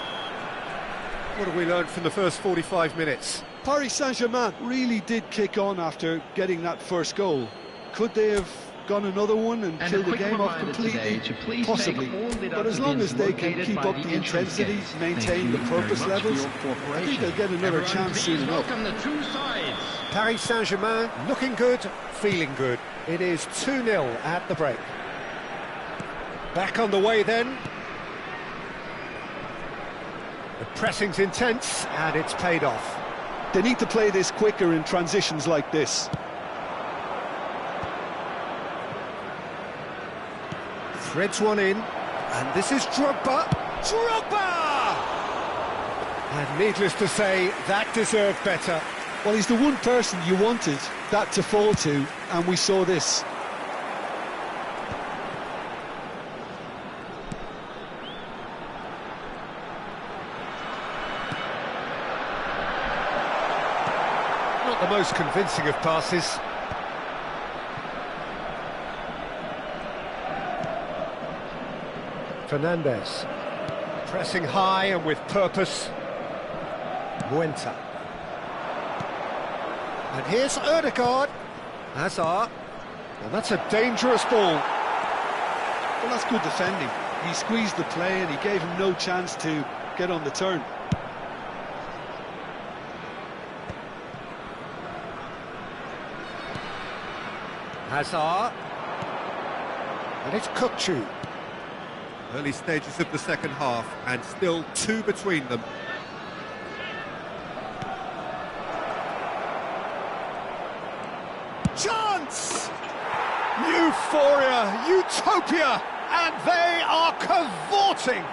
What have we learned from the first 45 minutes? Paris Saint-Germain really did kick on after getting that first goal. Could they have gone another one and killed the game off completely? Possibly. But as long as they can keep up the intensity, maintain the purpose levels, I think they'll get another chance soon enough. Paris Saint-Germain looking good, feeling good. It is 2-0 at the break. Back on the way then. The pressing's intense, and it's paid off. They need to play this quicker in transitions like this. Threads one in, and this is Drogba. Drogba! And needless to say, that deserved better. Well, he's the one person you wanted that to fall to, and we saw this. Not the most convincing of passes. Fernandes. Pressing high and with purpose. Muenta. And here's Ødegaard. Hazard. And that's a dangerous ball. Well, that's good defending. He squeezed the play and he gave him no chance to get on the turn. Hazard. And it's Kukçu. Early stages of the second half, and still two between them. Chance! Euphoria, utopia, and they are cavorting.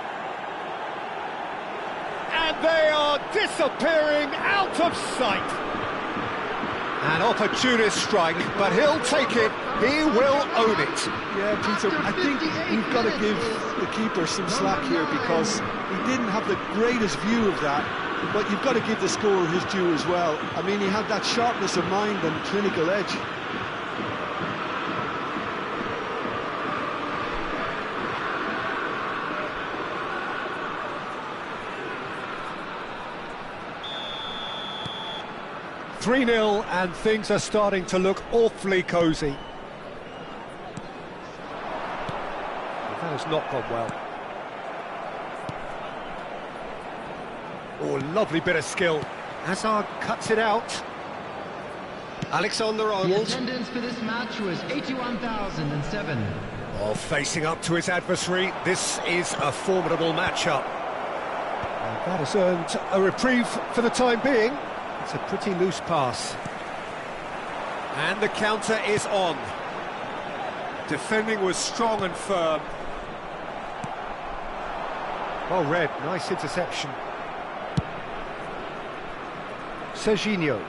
And they are disappearing out of sight. An opportunist strike, but he'll take it. He will own it. Yeah, Peter, I think we've got to give the keeper some slack here because he didn't have the greatest view of that, But you've got to give the scorer his due as well. I mean, he had that sharpness of mind and clinical edge. "3-0 and things are starting to look awfully cosy. That has not gone well. Oh, lovely bit of skill. Hazard cuts it out. Alexander The Arnold. attendance for this match was 81,007. Oh, facing up to his adversary. This is a formidable matchup. And that has earned a reprieve for the time being. It's a pretty loose pass. And the counter is on. Defending was strong and firm. Well read, nice interception. Serginho.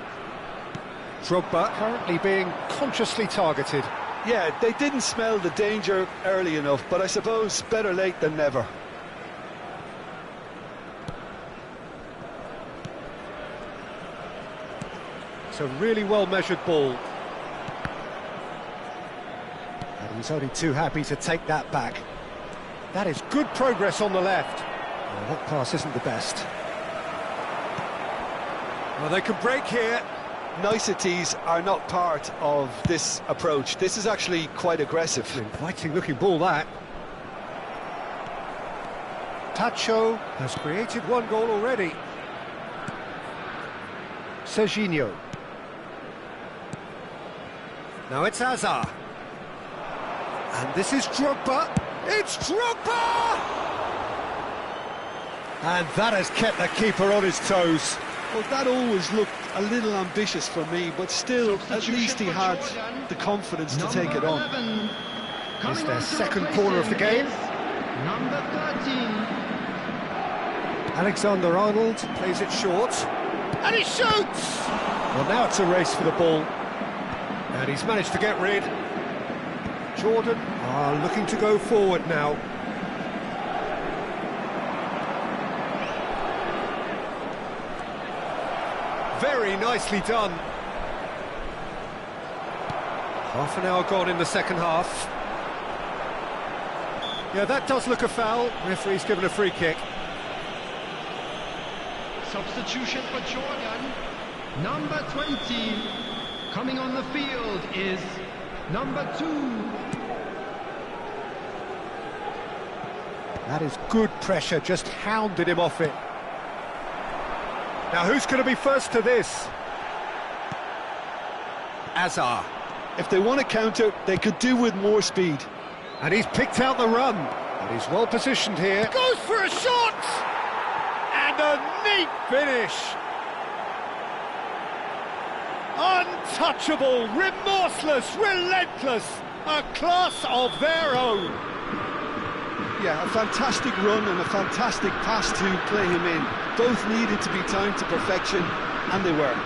Drogba currently being consciously targeted. Yeah, they didn't smell the danger early enough, but I suppose better late than never. It's a really well-measured ball. And he's only too happy to take that back. That is good progress on the left. Oh, that pass isn't the best. Well, they can break here. Niceties are not part of this approach. This is actually quite aggressive. Inviting looking ball, that. Tacho has created one goal already. Serginho. Now it's Hazard. And this is Drogba. It's Drogba! And that has kept the keeper on his toes. Well, that always looked a little ambitious for me, but still, at least he had the confidence to take it on. It's their second corner of the game. Number 13. Alexander Arnold plays it short. And he shoots! Well, now it's a race for the ball. And he's managed to get rid. Jordan are looking to go forward now. Very nicely done. Half an hour gone in the second half. Yeah, that does look a foul. Referee's given a free kick. Substitution for Jordan. Number 20. Coming on the field is number 2. That is good pressure, just hounded him off it. Now who's going to be first to this? Hazard. If they want to counter, they could do with more speed. And he's picked out the run. And he's well positioned here. Goes for a shot! And a neat finish. Untouchable, remorseless, relentless. A class of their own. Yeah, a fantastic run and a fantastic pass to play him in. Both needed to be timed to perfection, and they were.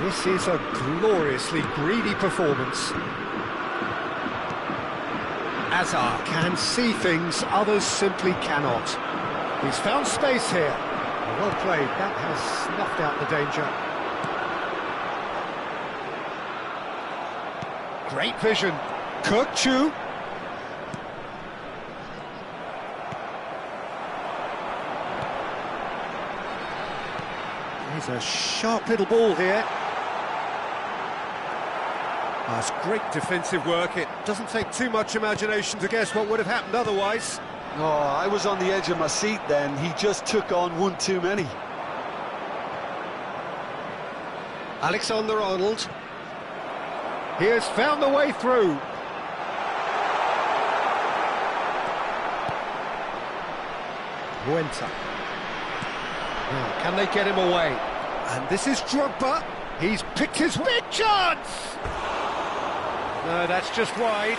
This is a gloriously greedy performance. Hazard can see things others simply cannot. He's found space here. Well played, that has snuffed out the danger. Great vision. Kirkchu. There's a sharp little ball here. That's great defensive work. It doesn't take too much imagination to guess what would have happened otherwise. Oh, I was on the edge of my seat then. He just took on one too many. Alexander Arnold. He has found the way through. Huenta. Now, can they get him away? And this is Drogba. He's picked his big chance! No, that's just wide.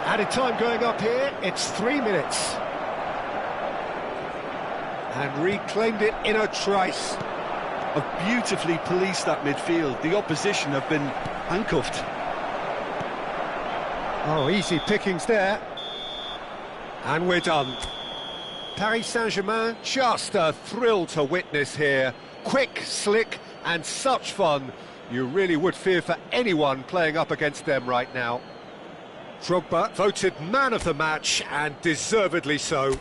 Added time going up here, it's 3 minutes. And reclaimed it in a trice. Have beautifully policed that midfield. The opposition have been handcuffed. Oh, easy pickings there. And we're done. Paris Saint-Germain, just a thrill to witness here. Quick, slick, and such fun. You really would fear for anyone playing up against them right now. Drogba voted man of the match, and deservedly so.